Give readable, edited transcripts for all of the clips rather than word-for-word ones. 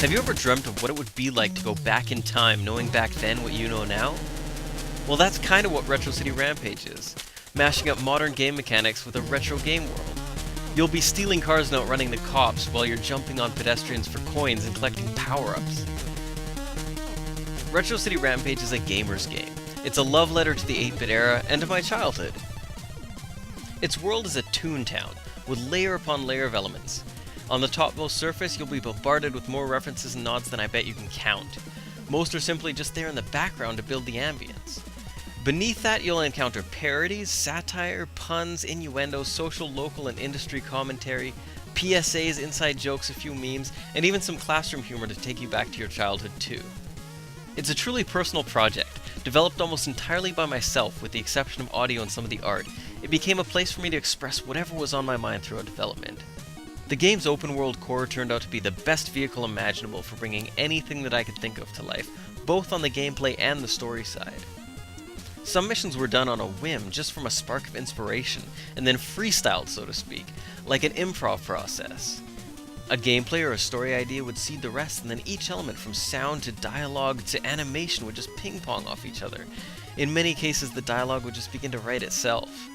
Have you ever dreamt of what it would be like to go back in time knowing back then what you know now? Well, that's kind of what Retro City Rampage is, mashing up modern game mechanics with a retro game world. You'll be stealing cars and outrunning the cops while you're jumping on pedestrians for coins and collecting power-ups. Retro City Rampage is a gamer's game. It's a love letter to the 8-bit era and to my childhood. Its world is a toontown, with layer upon layer of elements. On the topmost surface, you'll be bombarded with more references and nods than I bet you can count. Most are simply just there in the background to build the ambience. Beneath that, you'll encounter parodies, satire, puns, innuendo, social, local, and industry commentary, PSAs, inside jokes, a few memes, and even some classroom humor to take you back to your childhood too. It's a truly personal project, developed almost entirely by myself with the exception of audio and some of the art. It became a place for me to express whatever was on my mind throughout development. The game's open world core turned out to be the best vehicle imaginable for bringing anything that I could think of to life, both on the gameplay and the story side. Some missions were done on a whim, just from a spark of inspiration, and then freestyled, so to speak, like an improv process. A gameplay or a story idea would seed the rest, and then each element from sound to dialogue to animation would just ping-pong off each other. In many cases, the dialogue would just begin to write itself.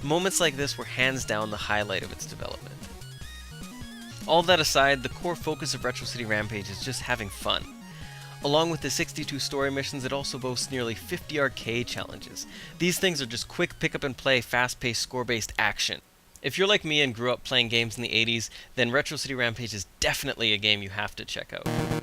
Moments like this were hands down the highlight of its development. All that aside, the core focus of Retro City Rampage is just having fun. Along with the 62 story missions, it also boasts nearly 50 arcade challenges. These things are just quick pick-up-and-play, fast-paced, score-based action. If you're like me and grew up playing games in the 80s, then Retro City Rampage is definitely a game you have to check out.